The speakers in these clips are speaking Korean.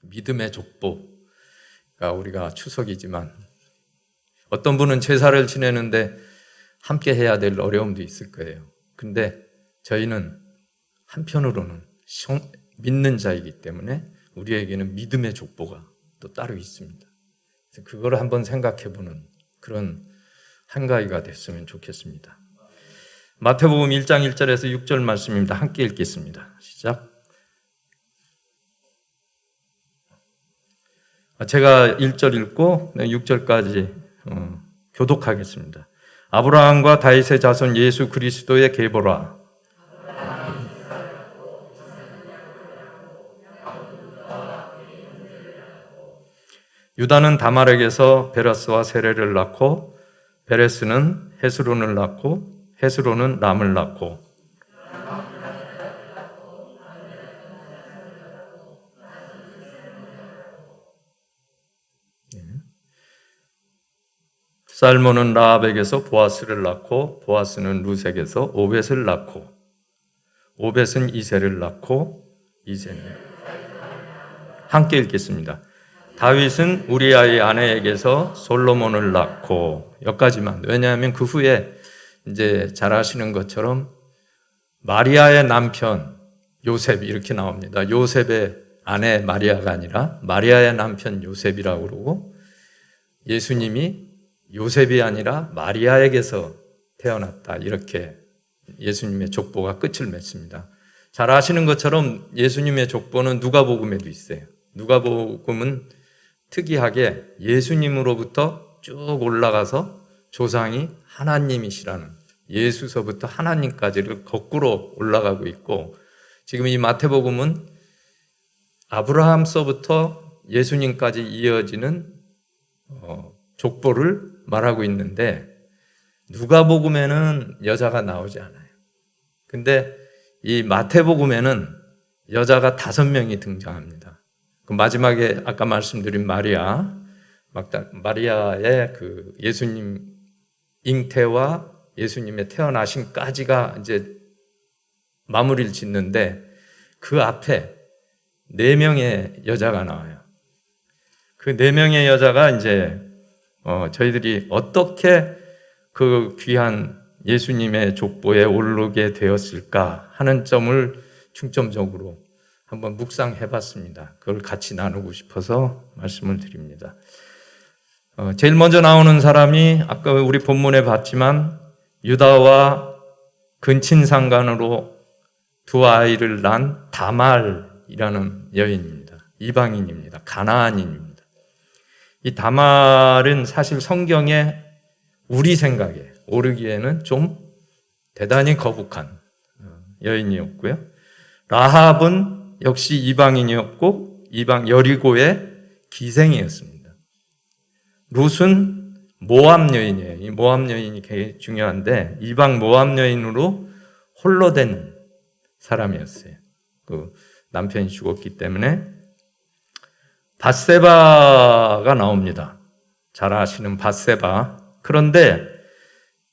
믿음의 족보가 우리가 추석이지만 어떤 분은 제사를 지내는데 함께 해야 될 어려움도 있을 거예요. 근데 저희는 한편으로는 믿는 자이기 때문에 우리에게는 믿음의 족보가 또 따로 있습니다. 그래서 그걸 한번 생각해보는 그런 한가위가 됐으면 좋겠습니다. 마태복음 1장 1절에서 6절 말씀입니다. 함께 읽겠습니다. 시작. 제가 1절 읽고 6절까지 교독하겠습니다. 아브라함과 다윗의 자손 예수 그리스도의 계보라. 유다는 다말에게서 베레스와 세레를 낳고 베레스는 헤스론을 낳고 헤스론은 람을 낳고 살몬은 라합에게서 보아스를 낳고 보아스는 루색에서 오벳을 낳고 오벳은 이새를 낳고 이새는 함께 읽겠습니다. 다윗은 우리아의 아내에게서 솔로몬을 낳고 여기까지만. 왜냐하면 그 후에 이제 잘 아시는 것처럼 마리아의 남편 요셉 이렇게 나옵니다. 요셉의 아내 마리아가 아니라 마리아의 남편 요셉이라고 그러고 예수님이 요셉이 아니라 마리아에게서 태어났다. 이렇게 예수님의 족보가 끝을 맺습니다. 잘 아시는 것처럼 예수님의 족보는 누가복음에도 있어요. 누가복음은 특이하게 예수님으로부터 쭉 올라가서 조상이 하나님이시라는 예수서부터 하나님까지를 거꾸로 올라가고 있고 지금 이 마태복음은 아브라함서부터 예수님까지 이어지는 족보를 말하고 있는데 누가복음에는 여자가 나오지 않아요. 근데 이 마태복음에는 여자가 5명이 등장합니다. 그 마지막에 아까 말씀드린 마리아의 그 예수님 잉태와 예수님의 태어나심까지가 이제 마무리를 짓는데 그 앞에 4명의 여자가 나와요. 그 4명의 여자가 이제 저희들이 어떻게 그 귀한 예수님의 족보에 오르게 되었을까 하는 점을 중점적으로 한번 묵상해 봤습니다. 그걸 같이 나누고 싶어서 말씀을 드립니다. 제일 먼저 나오는 사람이 아까 우리 본문에 봤지만 유다와 근친상간으로 2 아이를 낳은 다말이라는 여인입니다. 이방인입니다. 가나안인입니다. 이 다말은 사실 성경에 우리 생각에 오르기에는 좀 대단히 거북한 여인이었고요. 라합은 역시 이방인이었고 여리고의 기생이었습니다. 룻은 모압 여인이에요. 이 모압 여인이 굉장히 중요한데 이방 모압 여인으로 홀로 된 사람이었어요. 그 남편이 죽었기 때문에 밧세바가 나옵니다. 잘 아시는 밧세바. 그런데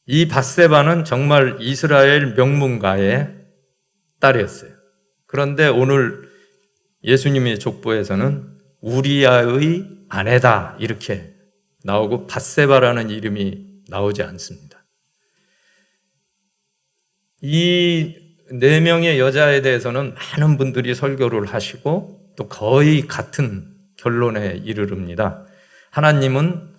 이 밧세바는 정말 이스라엘 명문가의 딸이었어요. 그런데 오늘 예수님의 족보에서는 우리아의 아내다 이렇게 나오고 밧세바라는 이름이 나오지 않습니다. 이 4명의 여자에 대해서는 많은 분들이 설교를 하시고 또 거의 같은 결론에 이르릅니다. 하나님은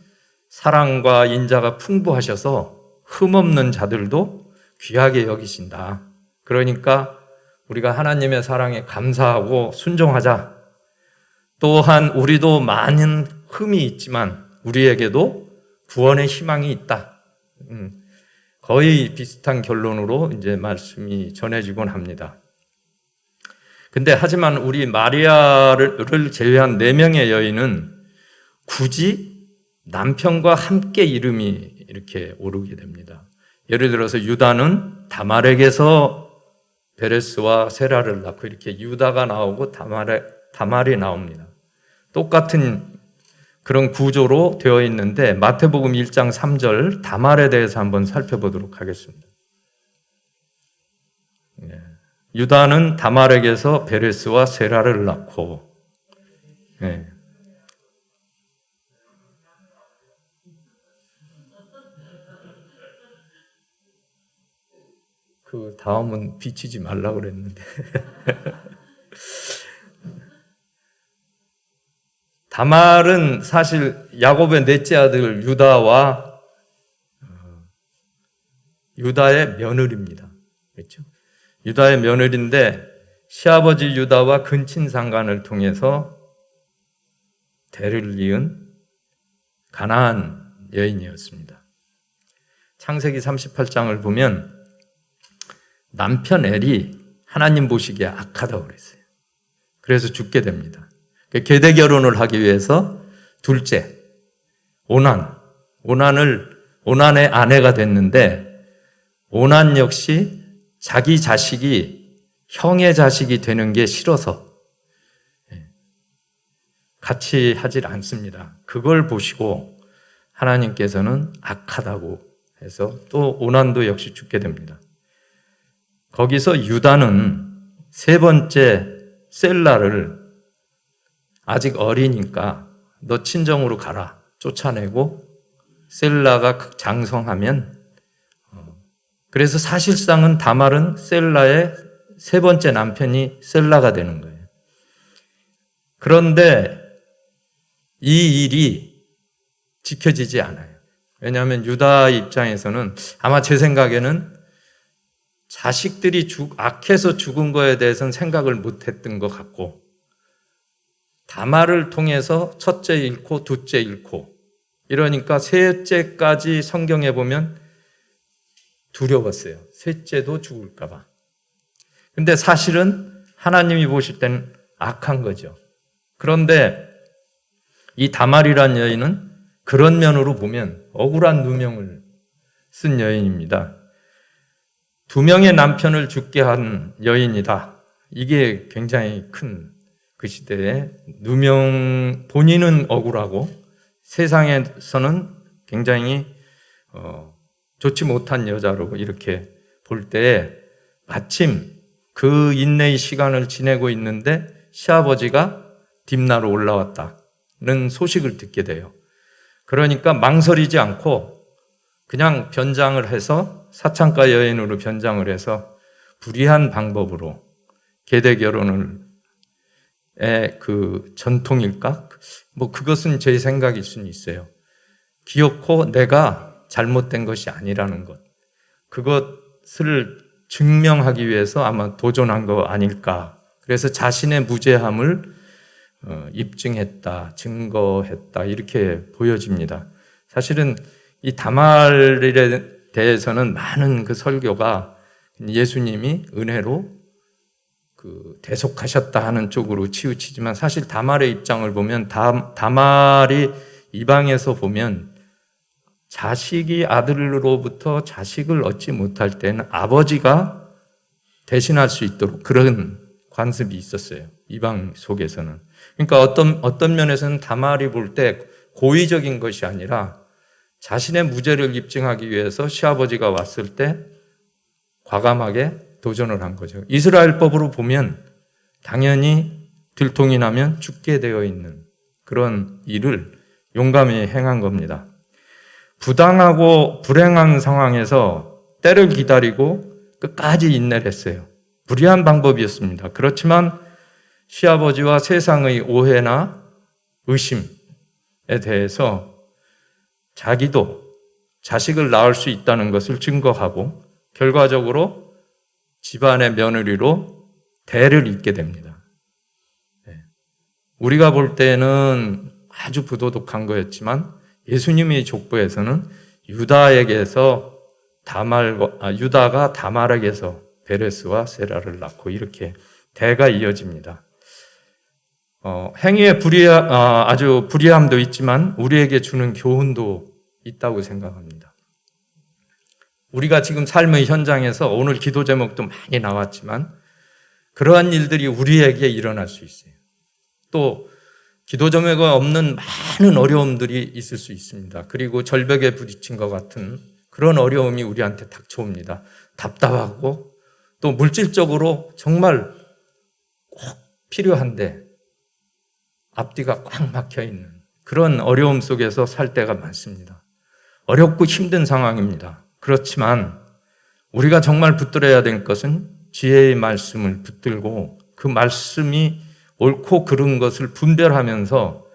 사랑과 인자가 풍부하셔서 흠없는 자들도 귀하게 여기신다. 그러니까 우리가 하나님의 사랑에 감사하고 순종하자. 또한 우리도 많은 흠이 있지만 우리에게도 구원의 희망이 있다. 거의 비슷한 결론으로 이제 말씀이 전해지곤 합니다. 근데 하지만 우리 마리아를 제외한 4명의 여인은 굳이 남편과 함께 이름이 이렇게 오르게 됩니다. 예를 들어서 유다는 다말에게서 베레스와 세라를 낳고 이렇게 유다가 나오고 다말이 나옵니다. 똑같은 그런 구조로 되어 있는데 마태복음 1장 3절 다말에 대해서 한번 살펴보도록 하겠습니다. 유다는 다말에게서 베레스와 세라를 낳고 네. 그 다음은 비치지 말라고 그랬는데. 다말은 사실 야곱의 넷째 아들 유다의 며느리입니다. 그렇죠? 유다의 며느리인데 시아버지 유다와 근친상간을 통해서 대를 이은 가나안 여인이었습니다. 창세기 38장을 보면 남편 엘이 하나님 보시기에 악하다고 그랬어요. 그래서 죽게 됩니다. 계대 결혼을 하기 위해서 둘째 오난의 아내가 됐는데 오난 역시 자기 자식이 형의 자식이 되는 게 싫어서 같이 하질 않습니다. 그걸 보시고 하나님께서는 악하다고 해서 또 오난도 역시 죽게 됩니다. 거기서 유다는 세 번째 셀라를 아직 어리니까 너 친정으로 가라 쫓아내고 셀라가 장성하면 그래서 사실상은 다말은 셀라의 세 번째 남편이 셀라가 되는 거예요. 그런데 이 일이 지켜지지 않아요. 왜냐하면 유다 입장에서는 아마 제 생각에는 자식들이 악해서 죽은 거에 대해서는 생각을 못했던 것 같고 다말을 통해서 첫째 잃고 둘째 잃고 이러니까 셋째까지 성경에 보면 두려웠어요. 셋째도 죽을까 봐. 근데 사실은 하나님이 보실 때는 악한 거죠. 그런데 이 다말이라는 여인은 그런 면으로 보면 억울한 누명을 쓴 여인입니다. 두 명의 남편을 죽게 한 여인이다. 이게 굉장히 큰 그 시대에 본인은 억울하고 세상에서는 굉장히 좋지 못한 여자로 이렇게 볼 때에 마침 그 인내의 시간을 지내고 있는데 시아버지가 딥나로 올라왔다는 소식을 듣게 돼요. 그러니까 망설이지 않고 그냥 변장을 해서 사창가 여인으로 변장을 해서 불의한 방법으로 계대 결혼을 그 전통일까? 그것은 제 생각일 수는 있어요. 기어코 내가 잘못된 것이 아니라는 것. 그것을 증명하기 위해서 아마 도전한 거 아닐까. 그래서 자신의 무죄함을 입증했다, 증거했다 이렇게 보여집니다. 사실은 이 다말에 대해서는 많은 그 설교가 예수님이 은혜로 대속하셨다 하는 쪽으로 치우치지만 사실 다말의 입장을 보면 다말이 이방에서 보면 자식이 아들로부터 자식을 얻지 못할 때는 아버지가 대신할 수 있도록 그런 관습이 있었어요. 이방 속에서는. 그러니까 어떤 면에서는 다말이 볼 때 고의적인 것이 아니라 자신의 무죄를 입증하기 위해서 시아버지가 왔을 때 과감하게 도전을 한 거죠. 이스라엘법으로 보면 당연히 들통이 나면 죽게 되어 있는 그런 일을 용감히 행한 겁니다. 부당하고 불행한 상황에서 때를 기다리고 끝까지 인내를 했어요. 불의한 방법이었습니다. 그렇지만 시아버지와 세상의 오해나 의심에 대해서 자기도 자식을 낳을 수 있다는 것을 증거하고 결과적으로 집안의 며느리로 대를 잇게 됩니다. 우리가 볼 때는 아주 부도덕한 거였지만 예수님의 족보에서는 유다가 다말에게서 베레스와 세라를 낳고 이렇게 대가 이어집니다. 행위의 아주 불의함도 있지만 우리에게 주는 교훈도 있다고 생각합니다. 우리가 지금 삶의 현장에서 오늘 기도 제목도 많이 나왔지만 그러한 일들이 우리에게 일어날 수 있어요. 또 기도 제목이 없는 많은 어려움들이 있을 수 있습니다. 그리고 절벽에 부딪힌 것 같은 그런 어려움이 우리한테 닥쳐옵니다. 답답하고 또 물질적으로 정말 꼭 필요한데 앞뒤가 꽉 막혀 있는 그런 어려움 속에서 살 때가 많습니다. 어렵고 힘든 상황입니다. 그렇지만 우리가 정말 붙들어야 될 것은 지혜의 말씀을 붙들고 그 말씀이 옳고 그른 것을 분별하면서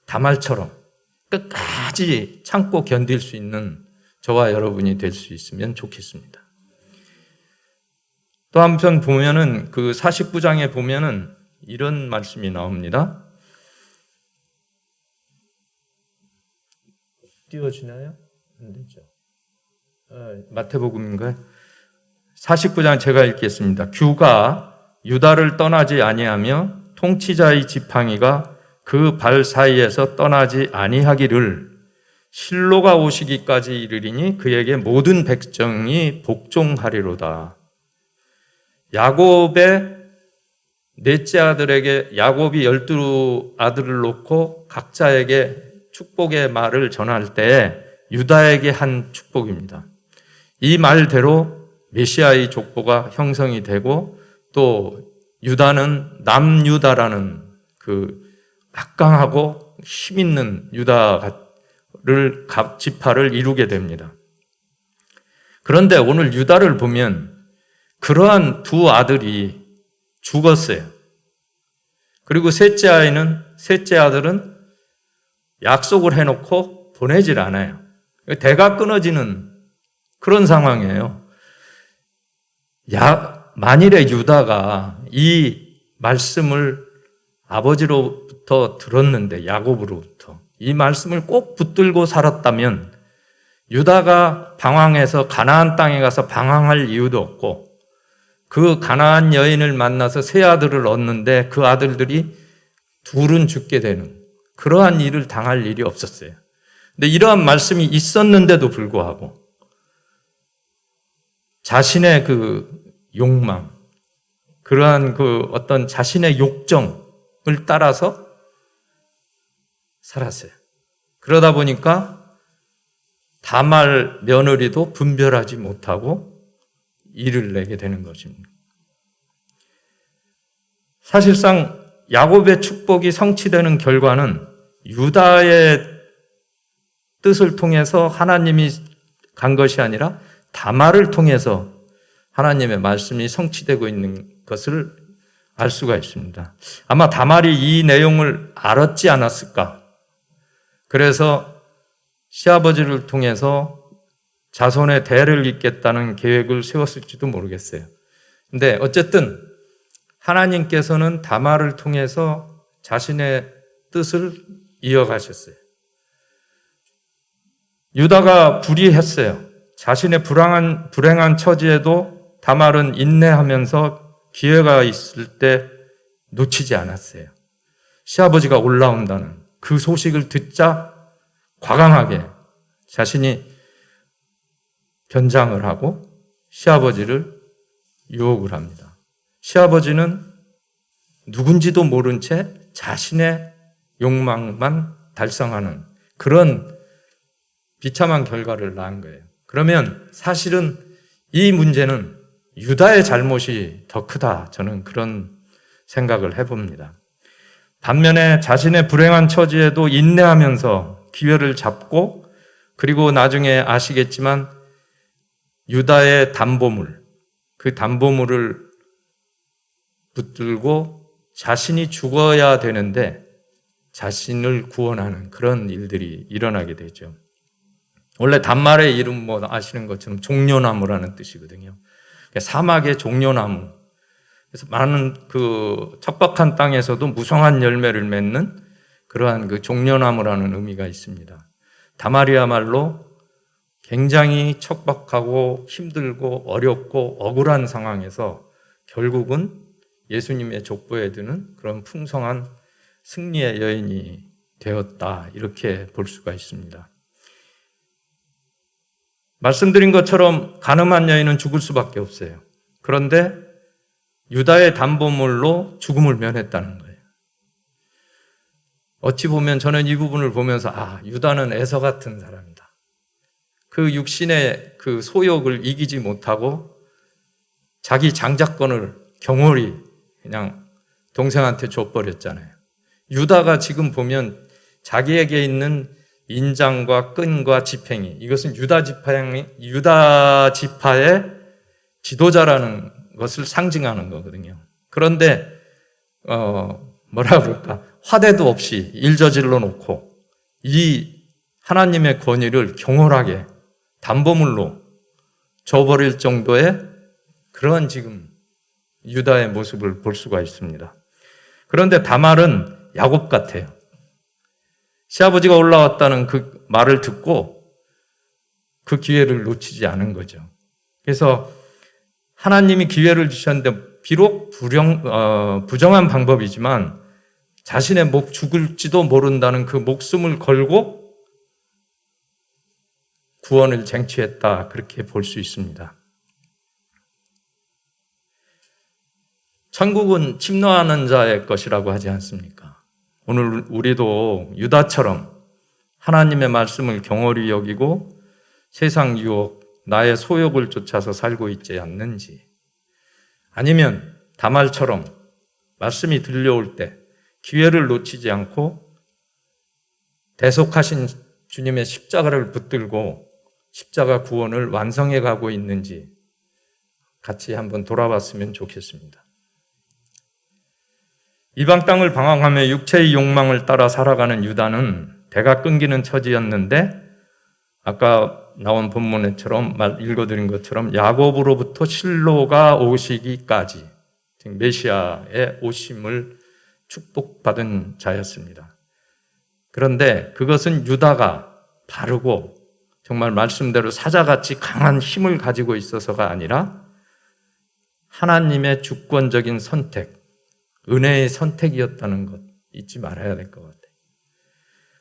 다말처럼 끝까지 참고 견딜 수 있는 저와 여러분이 될 수 있으면 좋겠습니다. 또 한편 보면은 그 49장에 보면은 이런 말씀이 나옵니다. 띄워지나요? 안 되죠. 마태복음인가요? 49장 제가 읽겠습니다. 규가 유다를 떠나지 아니하며 통치자의 지팡이가 그 발 사이에서 떠나지 아니하기를 실로가 오시기까지 이르리니 그에게 모든 백성이 복종하리로다. 야곱의 넷째 아들에게 야곱이 12아들을 놓고 각자에게 축복의 말을 전할 때 유다에게 한 축복입니다. 이 말대로 메시아의 족보가 형성이 되고 또 유다는 남유다라는 그 막강하고 힘있는 유다를 지파를 이루게 됩니다. 그런데 오늘 유다를 보면 그러한 두 아들이 죽었어요. 그리고 셋째 아들은 약속을 해놓고 보내질 않아요. 대가 끊어지는 그런 상황이에요. 만일에 유다가 이 말씀을 아버지로부터 들었는데 야곱으로부터 이 말씀을 꼭 붙들고 살았다면 유다가 방황해서 가나안 땅에 가서 방황할 이유도 없고 그 가나안 여인을 만나서 세 아들을 얻는데 그 아들들이 둘은 죽게 되는 그러한 일을 당할 일이 없었어요. 근데 이러한 말씀이 있었는데도 불구하고 자신의 그 욕망, 그러한 그 어떤 자신의 욕정을 따라서 살았어요. 그러다 보니까 다말 며느리도 분별하지 못하고 일을 내게 되는 것입니다. 사실상 야곱의 축복이 성취되는 결과는 유다의 뜻을 통해서 하나님이 간 것이 아니라 다말을 통해서 하나님의 말씀이 성취되고 있는 것을 알 수가 있습니다. 아마 다말이 이 내용을 알았지 않았을까? 그래서 시아버지를 통해서 자손의 대를 잇겠다는 계획을 세웠을지도 모르겠어요. 근데 어쨌든 하나님께서는 다말을 통해서 자신의 뜻을 이어가셨어요. 유다가 불의했어요. 자신의 불행한 처지에도 다말은 인내하면서 기회가 있을 때 놓치지 않았어요. 시아버지가 올라온다는 그 소식을 듣자 과감하게 자신이 변장을 하고 시아버지를 유혹을 합니다. 시아버지는 누군지도 모른 채 자신의 욕망만 달성하는 그런 비참한 결과를 낳은 거예요. 그러면 사실은 이 문제는 유다의 잘못이 더 크다. 저는 그런 생각을 해봅니다. 반면에 자신의 불행한 처지에도 인내하면서 기회를 잡고 그리고 나중에 아시겠지만 유다의 담보물, 그 담보물을 붙들고 자신이 죽어야 되는데 자신을 구원하는 그런 일들이 일어나게 되죠. 원래 단말의 이름 뭐 아시는 것처럼 종려나무라는 뜻이거든요. 사막의 종려나무. 그래서 많은 그 척박한 땅에서도 무성한 열매를 맺는 그러한 그 종려나무라는 의미가 있습니다. 다말이야말로 굉장히 척박하고 힘들고 어렵고 억울한 상황에서 결국은 예수님의 족보에 드는 그런 풍성한 승리의 여인이 되었다. 이렇게 볼 수가 있습니다. 말씀드린 것처럼 간음한 여인은 죽을 수밖에 없어요. 그런데 유다의 담보물로 죽음을 면했다는 거예요. 어찌 보면 저는 이 부분을 보면서 유다는 에서 같은 사람이다. 그 육신의 그 소욕을 이기지 못하고 자기 장자권을 경홀히 그냥 동생한테 줘버렸잖아요. 유다가 지금 보면 자기에게 있는 인장과 끈과 지팽이, 이것은 유다 지파의 지도자라는 것을 상징하는 거거든요. 그런데 뭐라 그럴까, 화대도 없이 일 저질러 놓고 이 하나님의 권위를 경홀하게 담보물로 줘버릴 정도의 그런 지금 유다의 모습을 볼 수가 있습니다. 그런데 다말은 야곱 같아요. 시아버지가 올라왔다는 그 말을 듣고 그 기회를 놓치지 않은 거죠. 그래서 하나님이 기회를 주셨는데 비록 부정한 방법이지만 자신의 목 죽을지도 모른다는 그 목숨을 걸고 구원을 쟁취했다, 그렇게 볼 수 있습니다. 천국은 침노하는 자의 것이라고 하지 않습니까? 오늘 우리도 유다처럼 하나님의 말씀을 경홀히 여기고 세상 유혹, 나의 소욕을 쫓아서 살고 있지 않는지, 아니면 다말처럼 말씀이 들려올 때 기회를 놓치지 않고 대속하신 주님의 십자가를 붙들고 십자가 구원을 완성해 가고 있는지 같이 한번 돌아봤으면 좋겠습니다. 이방 땅을 방황하며 육체의 욕망을 따라 살아가는 유다는 배가 끊기는 처지였는데, 아까 나온 본문에처럼 읽어드린 것처럼 야곱으로부터 실로가 오시기까지, 즉 메시아의 오심을 축복받은 자였습니다. 그런데 그것은 유다가 바르고 정말 말씀대로 사자같이 강한 힘을 가지고 있어서가 아니라 하나님의 주권적인 선택, 은혜의 선택이었다는 것 잊지 말아야 될 것 같아요.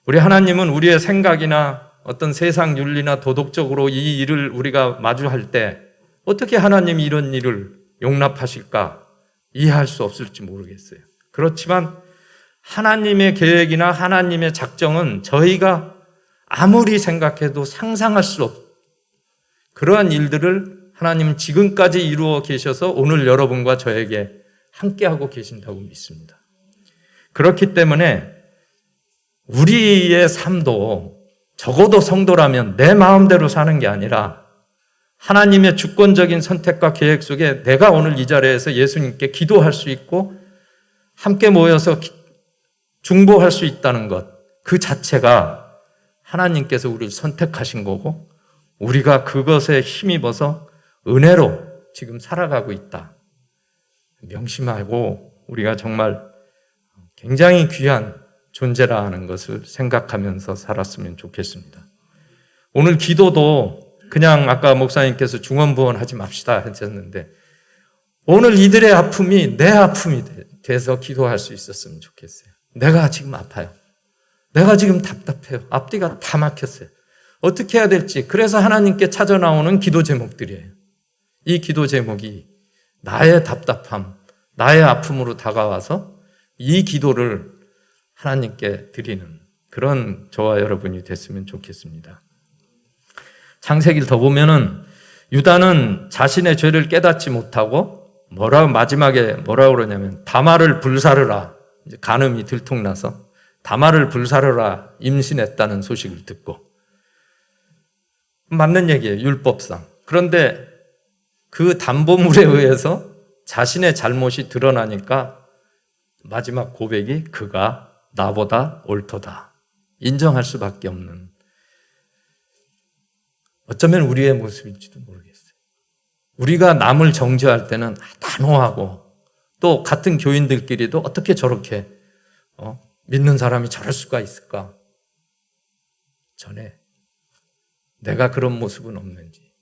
우리 하나님은 우리의 생각이나 어떤 세상 윤리나 도덕적으로 이 일을 우리가 마주할 때 어떻게 하나님이 이런 일을 용납하실까 이해할 수 없을지 모르겠어요. 그렇지만 하나님의 계획이나 하나님의 작정은 저희가 아무리 생각해도 상상할 수 없는 그러한 일들을 하나님은 지금까지 이루어 계셔서 오늘 여러분과 저에게 함께하고 계신다고 믿습니다. 그렇기 때문에 우리의 삶도 적어도 성도라면 내 마음대로 사는 게 아니라 하나님의 주권적인 선택과 계획 속에 내가 오늘 이 자리에서 예수님께 기도할 수 있고 함께 모여서 중보할 수 있다는 것, 그 자체가 하나님께서 우리를 선택하신 거고 우리가 그것에 힘입어서 은혜로 지금 살아가고 있다. 명심하고 우리가 정말 굉장히 귀한 존재라는 것을 생각하면서 살았으면 좋겠습니다. 오늘 기도도 그냥 아까 목사님께서 중언부언하지 맙시다 하셨는데 오늘 이들의 아픔이 내 아픔이 돼서 기도할 수 있었으면 좋겠어요. 내가 지금 아파요. 내가 지금 답답해요. 앞뒤가 다 막혔어요. 어떻게 해야 될지. 그래서 하나님께 찾아 나오는 기도 제목들이에요. 이 기도 제목이 나의 답답함, 나의 아픔으로 다가와서 이 기도를 하나님께 드리는 그런 저와 여러분이 됐으면 좋겠습니다. 창세기를 더 보면은 유다는 자신의 죄를 깨닫지 못하고 마지막에 뭐라고 그러냐면 다말을 불사르라, 이제 간음이 들통나서 다말을 불사르라 임신했다는 소식을 듣고, 맞는 얘기예요, 율법상. 그런데 그 담보물에 의해서 자신의 잘못이 드러나니까 마지막 고백이 그가 나보다 옳도다. 인정할 수밖에 없는, 어쩌면 우리의 모습일지도 모르겠어요. 우리가 남을 정죄할 때는 단호하고 또 같은 교인들끼리도 어떻게 저렇게 믿는 사람이 저럴 수가 있을까? 전에 내가 그런 모습은 없는지,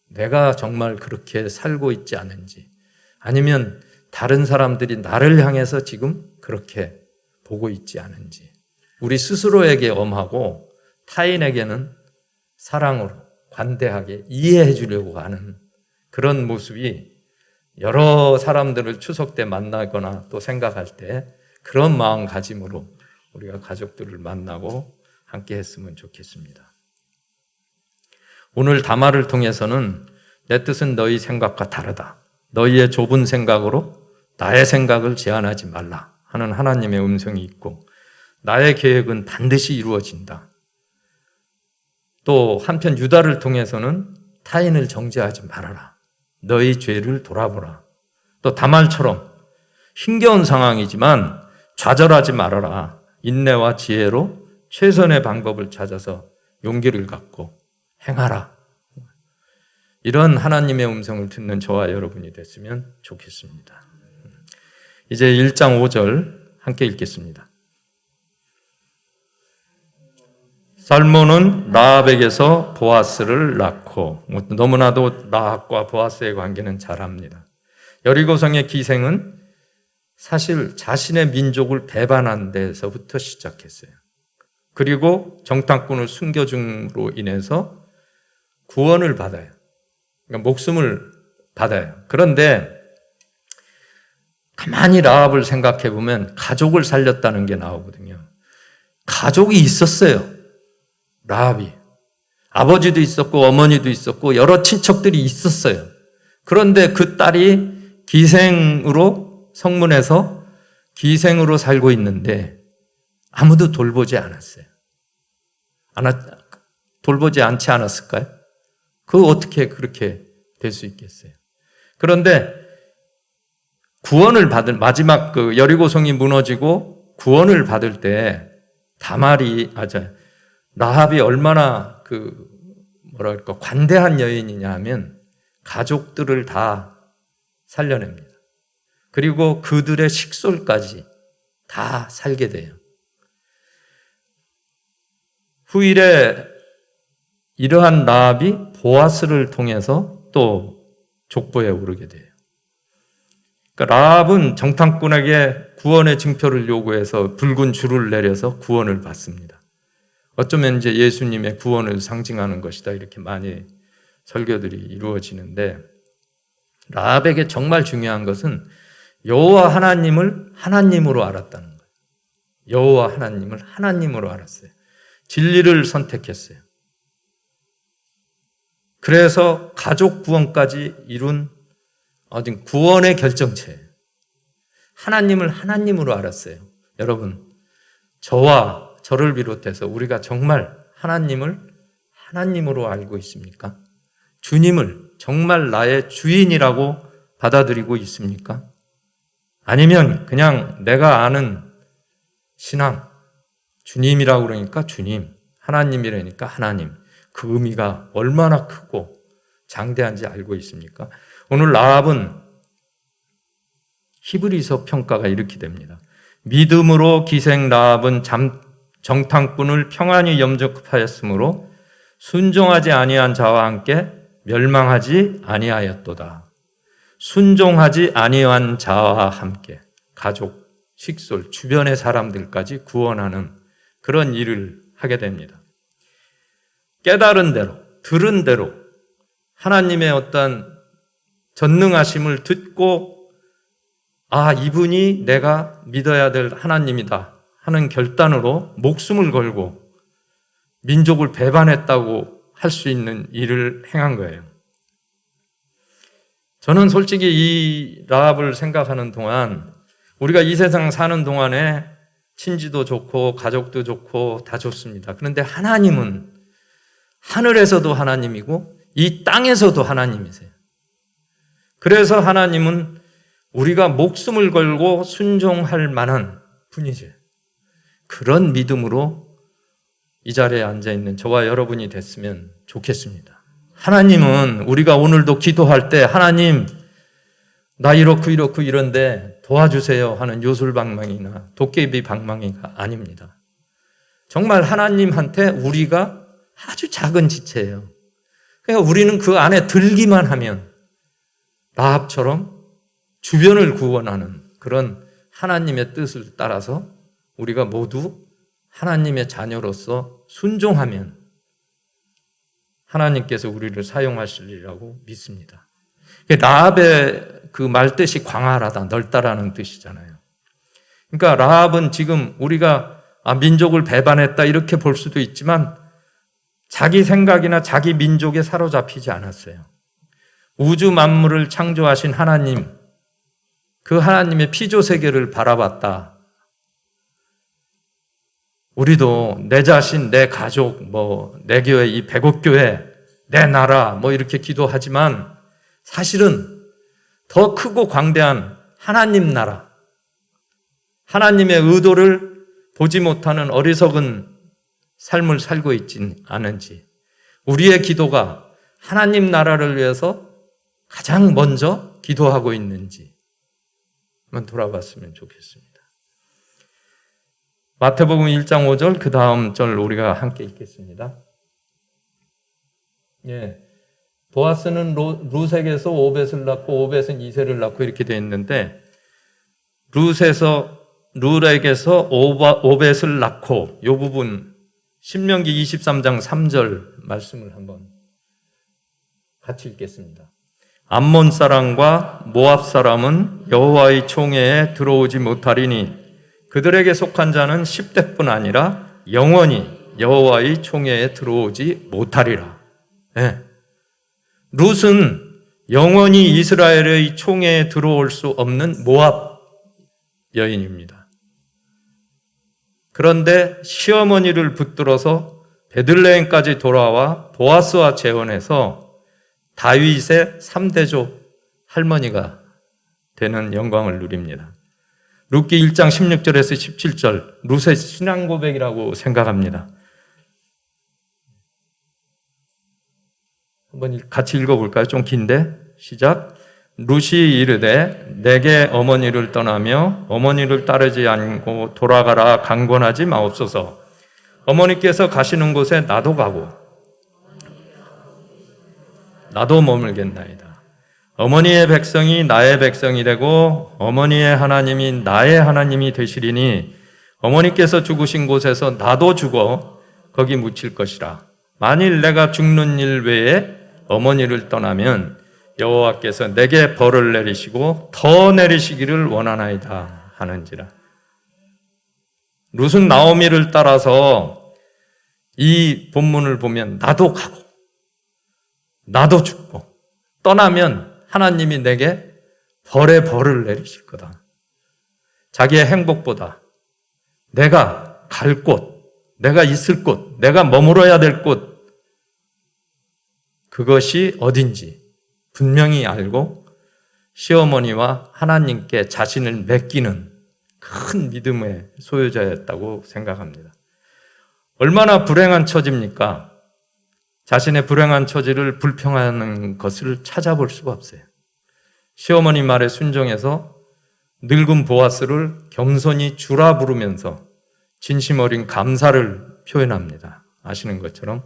내가 정말 그렇게 살고 있지 않은지, 아니면 다른 사람들이 나를 향해서 지금 그렇게 보고 있지 않은지, 우리 스스로에게 엄하고 타인에게는 사랑으로 관대하게 이해해 주려고 하는 그런 모습이 여러 사람들을 추석 때 만나거나 또 생각할 때 그런 마음가짐으로 우리가 가족들을 만나고 함께 했으면 좋겠습니다. 오늘 담화를 통해서는 내 뜻은 너희 생각과 다르다. 너희의 좁은 생각으로 나의 생각을 제한하지 말라 하는 하나님의 음성이 있고, 나의 계획은 반드시 이루어진다. 또 한편 유다를 통해서는 타인을 정죄하지 말아라. 너희 죄를 돌아보라. 또 다말처럼 힘겨운 상황이지만 좌절하지 말아라. 인내와 지혜로 최선의 방법을 찾아서 용기를 갖고 행하라. 이런 하나님의 음성을 듣는 저와 여러분이 됐으면 좋겠습니다. 이제 1장 5절 함께 읽겠습니다. 살몬은 라합에게서 보아스를 낳고, 너무나도 라합과 보아스의 관계는 잘 압니다. 여리고성의 기생은 사실 자신의 민족을 배반한 데서부터 시작했어요. 그리고 정탐꾼을 숨겨줌으로 인해서 구원을 받아요. 그러니까 목숨을 받아요. 그런데 가만히 라합을 생각해 보면 가족을 살렸다는 게 나오거든요. 가족이 있었어요. 라합이. 아버지도 있었고 어머니도 있었고 여러 친척들이 있었어요. 그런데 그 딸이 기생으로 성문에서 기생으로 살고 있는데 아무도 돌보지 않았어요. 돌보지 않지 않았을까요? 그거 어떻게 그렇게 될 수 있겠어요? 그런데 구원을 받은 마지막 그 여리고성이 무너지고 구원을 받을 때 라합이 얼마나 관대한 여인이냐 하면 가족들을 다 살려냅니다. 그리고 그들의 식솔까지 다 살게 돼요. 후일에 이러한 라합이 보아스를 통해서 또 족보에 오르게 돼요. 그러니까 라합은 정탐꾼에게 구원의 증표를 요구해서 붉은 줄을 내려서 구원을 받습니다. 어쩌면 이제 예수님의 구원을 상징하는 것이다 이렇게 많이 설교들이 이루어지는데 라합에게 정말 중요한 것은 여호와 하나님을 하나님으로 알았다는 거예요. 여호와 하나님을 하나님으로 알았어요. 진리를 선택했어요. 그래서 가족 구원까지 이룬 구원의 결정체예요. 하나님을 하나님으로 알았어요. 여러분, 저와 저를 비롯해서 우리가 정말 하나님을 하나님으로 알고 있습니까? 주님을 정말 나의 주인이라고 받아들이고 있습니까? 아니면 그냥 내가 아는 신앙, 주님이라고 그러니까 주님, 하나님이라니까 하나님, 그 의미가 얼마나 크고 장대한지 알고 있습니까? 오늘 라합은 히브리서 평가가 이렇게 됩니다. 믿음으로 기생 라합은 정탐꾼을 평안히 염접하였으므로 순종하지 아니한 자와 함께 멸망하지 아니하였도다. 순종하지 아니한 자와 함께 가족, 식솔, 주변의 사람들까지 구원하는 그런 일을 하게 됩니다. 깨달은 대로, 들은 대로 하나님의 어떤 전능하심을 듣고 이분이 내가 믿어야 될 하나님이다 하는 결단으로 목숨을 걸고 민족을 배반했다고 할 수 있는 일을 행한 거예요. 저는 솔직히 이 라합을 생각하는 동안 우리가 이 세상 사는 동안에 친지도 좋고 가족도 좋고 다 좋습니다. 그런데 하나님은 하늘에서도 하나님이고 이 땅에서도 하나님이세요. 그래서 하나님은 우리가 목숨을 걸고 순종할 만한 분이죠. 그런 믿음으로 이 자리에 앉아있는 저와 여러분이 됐으면 좋겠습니다. 하나님은 우리가 오늘도 기도할 때 하나님 나 이렇고 이런데 도와주세요 하는 요술방망이나 도깨비 방망이가 아닙니다. 정말 하나님한테 우리가 아주 작은 지체예요. 그러니까 우리는 그 안에 들기만 하면 라합처럼 주변을 구원하는 그런 하나님의 뜻을 따라서 우리가 모두 하나님의 자녀로서 순종하면 하나님께서 우리를 사용하시리라고 믿습니다. 라합의 그 말뜻이 광활하다, 넓다라는 뜻이잖아요. 그러니까 라합은 지금 우리가 민족을 배반했다 이렇게 볼 수도 있지만 자기 생각이나 자기 민족에 사로잡히지 않았어요. 우주 만물을 창조하신 하나님, 그 하나님의 피조 세계를 바라봤다. 우리도 내 자신, 내 가족, 내 교회, 이 백옥교회, 내 나라, 이렇게 기도하지만 사실은 더 크고 광대한 하나님 나라, 하나님의 의도를 보지 못하는 어리석은 삶을 살고 있진 않은지, 우리의 기도가 하나님 나라를 위해서 가장 먼저 기도하고 있는지 한번 돌아봤으면 좋겠습니다. 마태복음 1장 5절 그 다음 절 우리가 함께 읽겠습니다. 보아스는 룻에게서 오벳을 낳고 오벳은 이새를 낳고 이렇게 되어 있는데, 룻에게서 오벳을 낳고, 이 부분 신명기 23장 3절 말씀을 한번 같이 읽겠습니다. 암몬 사람과 모압 사람은 여호와의 총회에 들어오지 못하리니 그들에게 속한 자는 10대뿐 아니라 영원히 여호와의 총회에 들어오지 못하리라. 룻은 영원히 이스라엘의 총회에 들어올 수 없는 모압 여인입니다. 그런데 시어머니를 붙들어서 베들레헴까지 돌아와 보아스와 재혼해서 다윗의 3대조 할머니가 되는 영광을 누립니다. 룻기 1장 16절에서 17절, 룻의 신앙 고백이라고 생각합니다. 한번 같이 읽어볼까요? 좀 긴데 시작. 룻이 이르되 내게 어머니를 떠나며 어머니를 따르지 않고 돌아가라 강권하지 마옵소서. 어머니께서 가시는 곳에 나도 가고 나도 머물겠나이다. 어머니의 백성이 나의 백성이 되고 어머니의 하나님이 나의 하나님이 되시리니 어머니께서 죽으신 곳에서 나도 죽어 거기 묻힐 것이라. 만일 내가 죽는 일 외에 어머니를 떠나면 여호와께서 내게 벌을 내리시고 더 내리시기를 원하나이다 하는지라. 룻은 나오미를 따라서 이 본문을 보면 나도 가고 나도 죽고 떠나면 하나님이 내게 벌의 벌을 내리실 거다. 자기의 행복보다 내가 갈 곳, 내가 있을 곳, 내가 머물어야 될 곳, 그것이 어딘지 분명히 알고 시어머니와 하나님께 자신을 맡기는 큰 믿음의 소유자였다고 생각합니다. 얼마나 불행한 처지입니까? 자신의 불행한 처지를 불평하는 것을 찾아볼 수가 없어요. 시어머니 말에 순종해서 늙은 보아스를 겸손히 주라 부르면서 진심 어린 감사를 표현합니다. 아시는 것처럼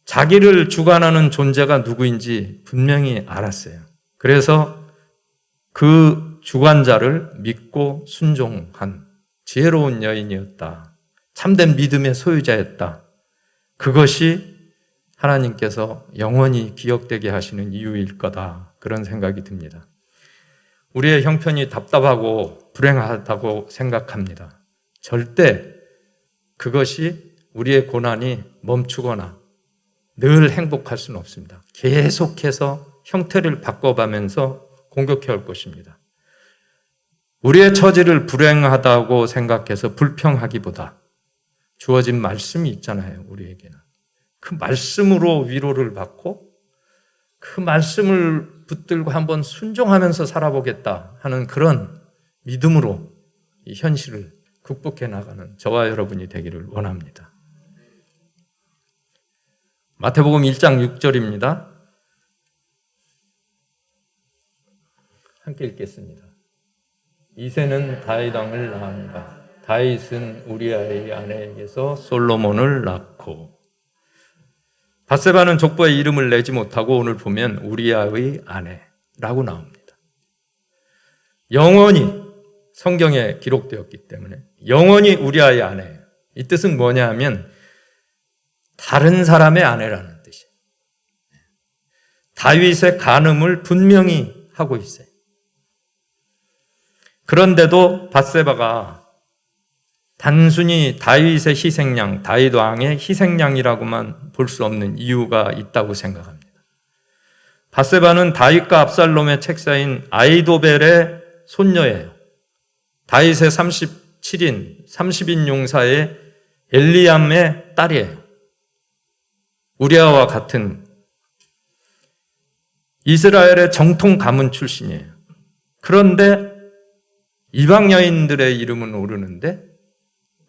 자기를 주관하는 존재가 누구인지 분명히 알았어요. 그래서 그 주관자를 믿고 순종한 지혜로운 여인이었다. 참된 믿음의 소유자였다. 그것이 하나님께서 영원히 기억되게 하시는 이유일 거다. 그런 생각이 듭니다. 우리의 형편이 답답하고 불행하다고 생각합니다. 절대 그것이 우리의 고난이 멈추거나 늘 행복할 수는 없습니다. 계속해서 형태를 바꿔가면서 공격해 올 것입니다. 우리의 처지를 불행하다고 생각해서 불평하기보다 주어진 말씀이 있잖아요. 우리에게는. 그 말씀으로 위로를 받고 그 말씀을 붙들고 한번 순종하면서 살아보겠다 하는 그런 믿음으로 이 현실을 극복해 나가는 저와 여러분이 되기를 원합니다. 마태복음 1장 6절입니다. 함께 읽겠습니다. 이새는 다윗 왕을 낳았다. 다윗은 우리아의 아내에게서 솔로몬을 낳고. 밧세바는 족보에 이름을 내지 못하고 오늘 보면 우리아의 아내라고 나옵니다. 영원히 성경에 기록되었기 때문에 영원히 우리아의 아내예요. 이 뜻은 뭐냐 하면 다른 사람의 아내라는 뜻이에요. 다윗의 간음을 분명히 하고 있어요. 그런데도 밧세바가 단순히 다윗의 희생양, 다윗 왕의 희생양이라고만 볼 수 없는 이유가 있다고 생각합니다. 밧세바는 다윗과 압살롬의 책사인 아이도벨의 손녀예요. 다윗의 30인 용사의 엘리암의 딸이에요. 우리아와 같은 이스라엘의 정통 가문 출신이에요. 그런데 이방 여인들의 이름은 오르는데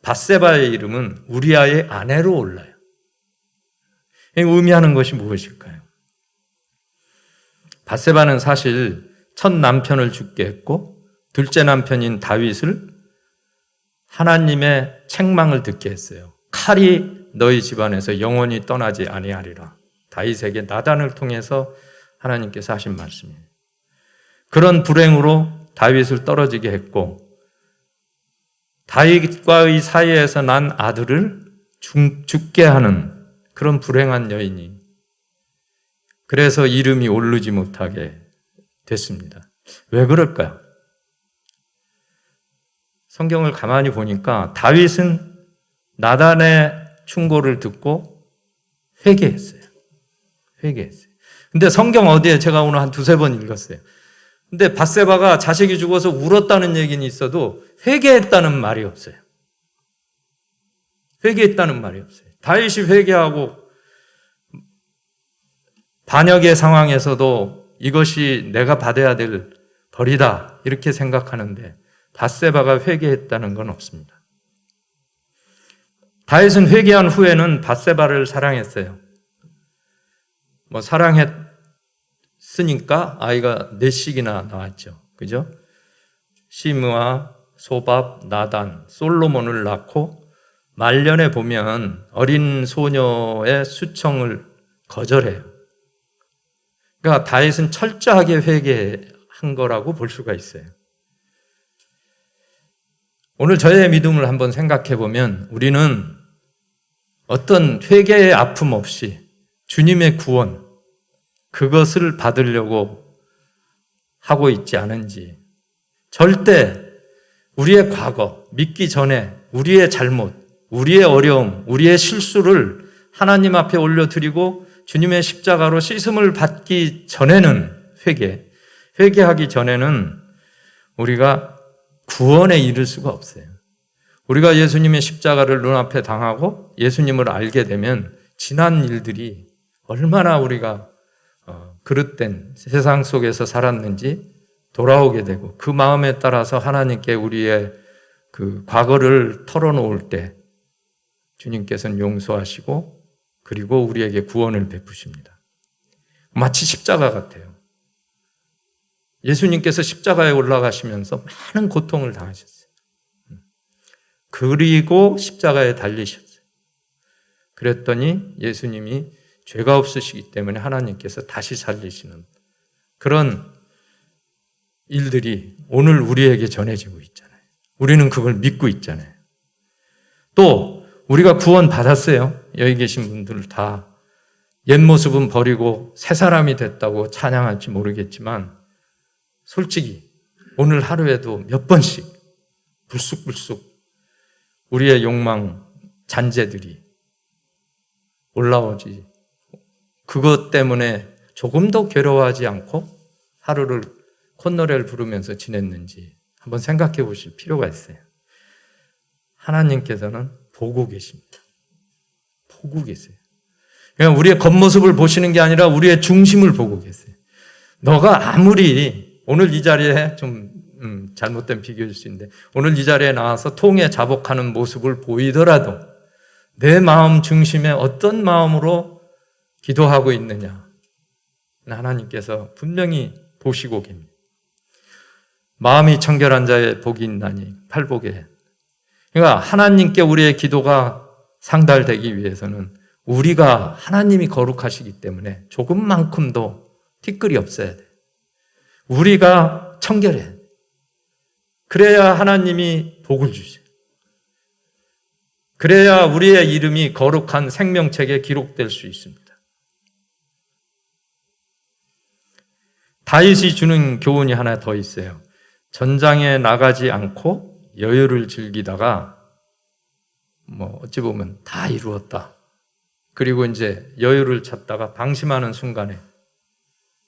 밧세바의 이름은 우리아의 아내로 올라요. 의미하는 것이 무엇일까요? 밧세바는 사실 첫 남편을 죽게 했고 둘째 남편인 다윗을 하나님의 책망을 듣게 했어요. 칼이 너희 집안에서 영원히 떠나지 아니하리라. 다윗에게 나단을 통해서 하나님께서 하신 말씀이에요. 그런 불행으로 다윗을 떨어지게 했고 다윗과의 사이에서 난 아들을 죽게 하는 그런 불행한 여인이 그래서 이름이 오르지 못하게 됐습니다. 왜 그럴까요? 성경을 가만히 보니까 다윗은 나단의 충고를 듣고 회개했어요. 근데 성경 어디에 제가 오늘 한 두세 번 읽었어요. 근데 밧세바가 자식이 죽어서 울었다는 얘기는 있어도 회개했다는 말이 없어요. 다윗이 회개하고 반역의 상황에서도 이것이 내가 받아야 될 벌이다 이렇게 생각하는데 밧세바가 회개했다는 건 없습니다. 다윗은 회개한 후에는 밧세바를 사랑했어요. 사랑했으니까 아이가 넷씩이나 나왔죠. 그죠? 시므아, 소밥, 나단, 솔로몬을 낳고 말년에 보면 어린 소녀의 수청을 거절해요. 그러니까 다윗은 철저하게 회개한 거라고 볼 수가 있어요. 오늘 저의 믿음을 한번 생각해 보면 우리는 어떤 회개의 아픔 없이 주님의 구원, 그것을 받으려고 하고 있지 않은지, 절대 우리의 과거, 믿기 전에 우리의 잘못, 우리의 어려움, 우리의 실수를 하나님 앞에 올려드리고 주님의 십자가로 씻음을 받기 전에는 회개하기 전에는 우리가 구원에 이를 수가 없어요. 우리가 예수님의 십자가를 눈앞에 당하고 예수님을 알게 되면 지난 일들이 얼마나 우리가 그릇된 세상 속에서 살았는지 돌아오게 되고 그 마음에 따라서 하나님께 우리의 그 과거를 털어놓을 때 주님께서는 용서하시고 그리고 우리에게 구원을 베푸십니다. 마치 십자가 같아요. 예수님께서 십자가에 올라가시면서 많은 고통을 당하셨어요. 그리고 십자가에 달리셨어요. 그랬더니 예수님이 죄가 없으시기 때문에 하나님께서 다시 살리시는 그런 일들이 오늘 우리에게 전해지고 있잖아요. 우리는 그걸 믿고 있잖아요. 또 우리가 구원 받았어요. 여기 계신 분들 다 옛 모습은 버리고 새 사람이 됐다고 찬양할지 모르겠지만 솔직히 오늘 하루에도 몇 번씩 불쑥불쑥 우리의 욕망 잔재들이 올라오지. 그것 때문에 조금 더 괴로워하지 않고 하루를 콧노래를 부르면서 지냈는지 한번 생각해 보실 필요가 있어요. 하나님께서는 보고 계십니다. 보고 계세요. 그냥 우리의 겉모습을 보시는 게 아니라 우리의 중심을 보고 계세요. 너가 아무리 오늘 이 자리에 좀 잘못된 비교일 수 있는데 오늘 이 자리에 나와서 통에 자복하는 모습을 보이더라도 내 마음 중심에 어떤 마음으로 기도하고 있느냐 하나님께서 분명히 보시고 계십니다. 마음이 청결한 자의 복이 있나니 팔복에. 그러니까 하나님께 우리의 기도가 상달되기 위해서는 우리가 하나님이 거룩하시기 때문에 조금만큼도 티끌이 없어야 돼. 우리가 청결해. 그래야 하나님이 복을 주세요. 그래야 우리의 이름이 거룩한 생명책에 기록될 수 있습니다. 다윗이 주는 교훈이 하나 더 있어요. 전장에 나가지 않고 여유를 즐기다가 어찌 보면 다 이루었다. 그리고 이제 여유를 찾다가 방심하는 순간에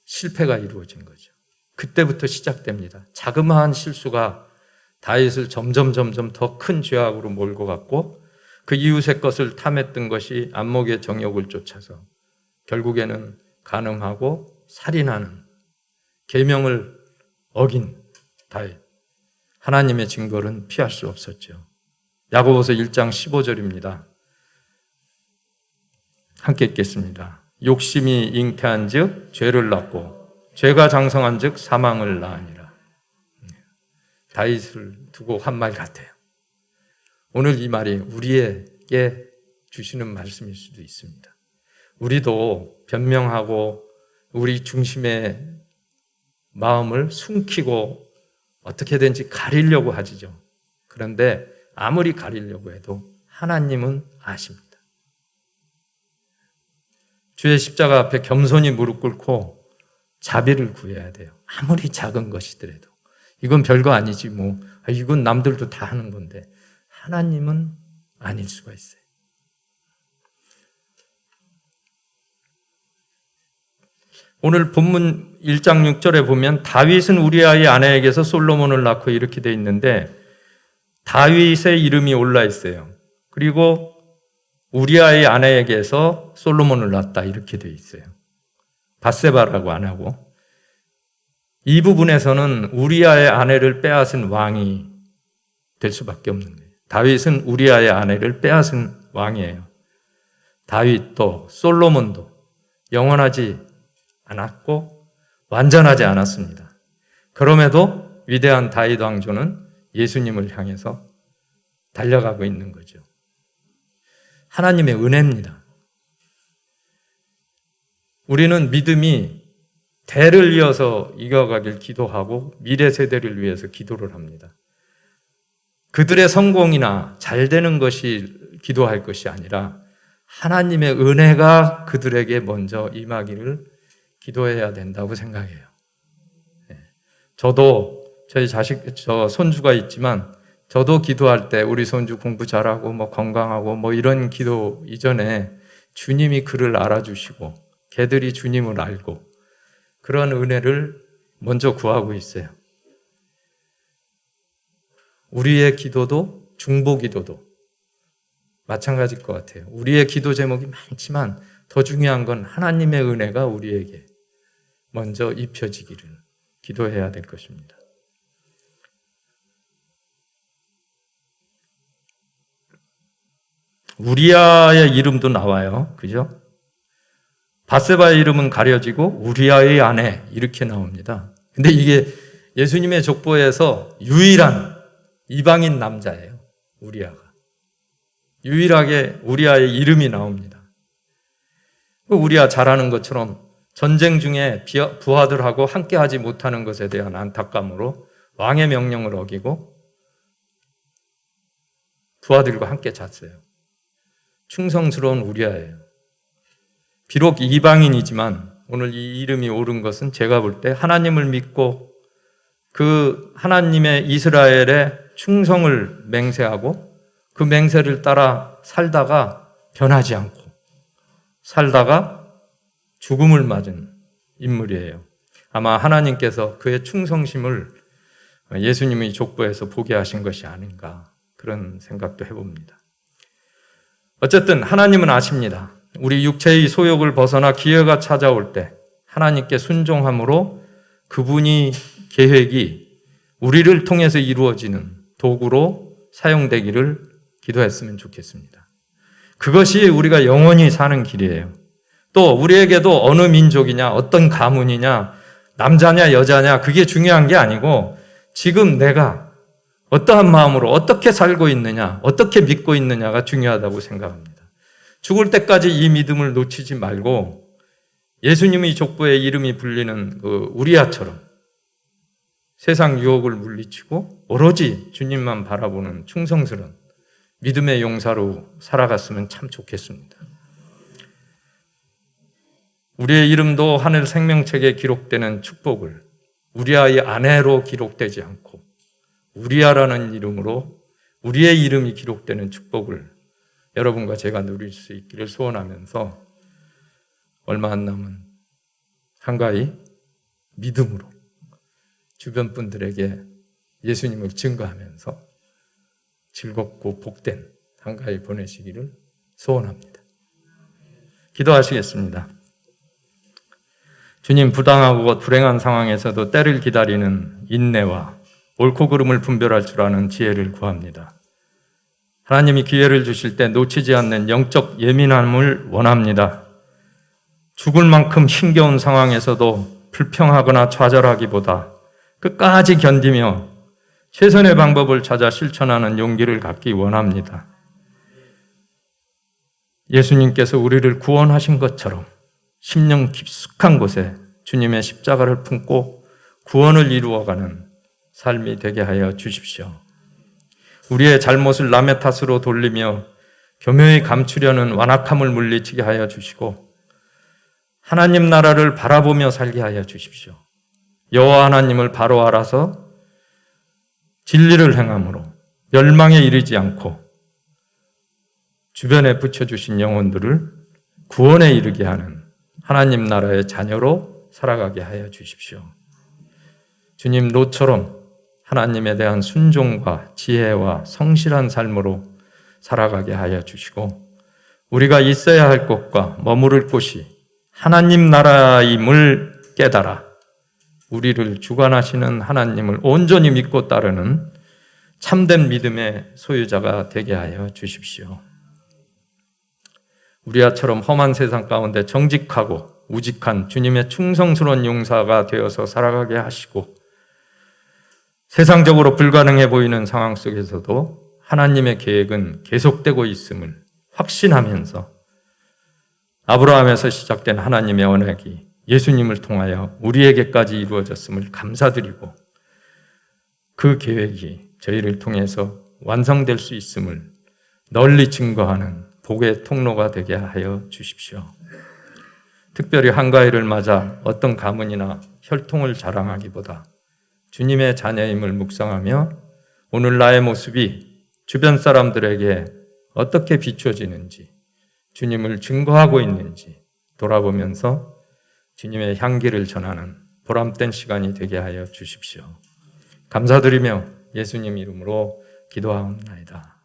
실패가 이루어진 거죠. 그때부터 시작됩니다. 자그마한 실수가 다윗을 점점 더 큰 죄악으로 몰고 갔고 그 이웃의 것을 탐했던 것이 안목의 정욕을 쫓아서 결국에는 간음하고 살인하는 계명을 어긴 다윗. 하나님의 징벌은 피할 수 없었죠. 야고보서 1장 15절입니다. 함께 읽겠습니다. 욕심이 잉태한 즉 죄를 낳고 죄가 장성한 즉 사망을 낳으니라. 다윗을 두고 한 말 같아요. 오늘 이 말이 우리에게 주시는 말씀일 수도 있습니다. 우리도 변명하고 우리 중심의 마음을 숨기고 어떻게든지 가리려고 하지죠. 그런데 아무리 가리려고 해도 하나님은 아십니다. 주의 십자가 앞에 겸손히 무릎 꿇고 자비를 구해야 돼요. 아무리 작은 것이더라도. 이건 별거 아니지 뭐. 이건 남들도 다 하는 건데 하나님은 아닐 수가 있어요. 오늘 본문 1장 6절에 보면 다윗은 우리아의 아내에게서 솔로몬을 낳고 이렇게 돼 있는데 다윗의 이름이 올라 있어요. 그리고 우리아의 아내에게서 솔로몬을 낳았다 이렇게 돼 있어요. 밧세바라고 안 하고. 이 부분에서는 우리아의 아내를 빼앗은 왕이 될 수밖에 없는 거예요. 다윗은 우리아의 아내를 빼앗은 왕이에요. 다윗도 솔로몬도 영원하지 않았고 완전하지 않았습니다. 그럼에도 위대한 다윗 왕조는 예수님을 향해서 달려가고 있는 거죠. 하나님의 은혜입니다. 우리는 믿음이 대를 이어서 이겨가길 기도하고 미래 세대를 위해서 기도를 합니다. 그들의 성공이나 잘 되는 것이 기도할 것이 아니라 하나님의 은혜가 그들에게 먼저 임하기를 기도해야 된다고 생각해요. 저도 저 손주가 있지만 저도 기도할 때 우리 손주 공부 잘하고 건강하고 이런 기도 이전에 주님이 그를 알아주시고 걔들이 주님을 알고 그런 은혜를 먼저 구하고 있어요. 우리의 기도도 중보 기도도 마찬가지일 것 같아요. 우리의 기도 제목이 많지만 더 중요한 건 하나님의 은혜가 우리에게 먼저 입혀지기를 기도해야 될 것입니다. 우리아의 이름도 나와요. 그죠? 밧세바의 이름은 가려지고 우리아의 아내 이렇게 나옵니다. 근데 이게 예수님의 족보에서 유일한 이방인 남자예요. 우리아가. 유일하게 우리아의 이름이 나옵니다. 우리아 잘 아는 것처럼 전쟁 중에 부하들하고 함께하지 못하는 것에 대한 안타까움으로 왕의 명령을 어기고 부하들과 함께 잤어요. 충성스러운 우리아예요. 비록 이방인이지만 오늘 이 이름이 옳은 것은 제가 볼 때 하나님을 믿고 그 하나님의 이스라엘의 충성을 맹세하고 그 맹세를 따라 살다가 변하지 않고 살다가 죽음을 맞은 인물이에요. 아마 하나님께서 그의 충성심을 예수님의 족보에서 보게 하신 것이 아닌가 그런 생각도 해봅니다. 어쨌든 하나님은 아십니다. 우리 육체의 소욕을 벗어나 기회가 찾아올 때 하나님께 순종함으로 그분이 계획이 우리를 통해서 이루어지는 도구로 사용되기를 기도했으면 좋겠습니다. 그것이 우리가 영원히 사는 길이에요. 또 우리에게도 어느 민족이냐 어떤 가문이냐 남자냐 여자냐 그게 중요한 게 아니고 지금 내가 어떠한 마음으로 어떻게 살고 있느냐 어떻게 믿고 있느냐가 중요하다고 생각합니다. 죽을 때까지 이 믿음을 놓치지 말고 예수님의 족보에 이름이 불리는 그 우리아처럼 세상 유혹을 물리치고 오로지 주님만 바라보는 충성스러운 믿음의 용사로 살아갔으면 참 좋겠습니다. 우리의 이름도 하늘 생명책에 기록되는 축복을 우리아의 아내로 기록되지 않고 우리아라는 이름으로 우리의 이름이 기록되는 축복을 여러분과 제가 누릴 수 있기를 소원하면서 얼마 안 남은 한가히 믿음으로 주변 분들에게 예수님을 증거하면서 즐겁고 복된 한가히 보내시기를 소원합니다. 기도하시겠습니다. 주님, 부당하고 불행한 상황에서도 때를 기다리는 인내와 옳고 그름을 분별할 줄 아는 지혜를 구합니다. 하나님이 기회를 주실 때 놓치지 않는 영적 예민함을 원합니다. 죽을 만큼 힘겨운 상황에서도 불평하거나 좌절하기보다 끝까지 견디며 최선의 방법을 찾아 실천하는 용기를 갖기 원합니다. 예수님께서 우리를 구원하신 것처럼 심령 깊숙한 곳에 주님의 십자가를 품고 구원을 이루어가는 삶이 되게 하여 주십시오. 우리의 잘못을 남의 탓으로 돌리며 교묘히 감추려는 완악함을 물리치게 하여 주시고 하나님 나라를 바라보며 살게 하여 주십시오. 여호와 하나님을 바로 알아서 진리를 행함으로 멸망에 이르지 않고 주변에 붙여주신 영혼들을 구원에 이르게 하는 하나님 나라의 자녀로 살아가게 하여 주십시오. 주님, 롯처럼 하나님에 대한 순종과 지혜와 성실한 삶으로 살아가게 하여 주시고 우리가 있어야 할 곳과 머무를 곳이 하나님 나라임을 깨달아 우리를 주관하시는 하나님을 온전히 믿고 따르는 참된 믿음의 소유자가 되게 하여 주십시오. 우리아처럼 험한 세상 가운데 정직하고 우직한 주님의 충성스러운 용사가 되어서 살아가게 하시고 세상적으로 불가능해 보이는 상황 속에서도 하나님의 계획은 계속되고 있음을 확신하면서 아브라함에서 시작된 하나님의 언약이 예수님을 통하여 우리에게까지 이루어졌음을 감사드리고 그 계획이 저희를 통해서 완성될 수 있음을 널리 증거하는 복의 통로가 되게 하여 주십시오. 특별히 한가위를 맞아 어떤 가문이나 혈통을 자랑하기보다 주님의 자녀임을 묵상하며 오늘 나의 모습이 주변 사람들에게 어떻게 비춰지는지 주님을 증거하고 있는지 돌아보면서 주님의 향기를 전하는 보람된 시간이 되게 하여 주십시오. 감사드리며 예수님 이름으로 기도하옵나이다.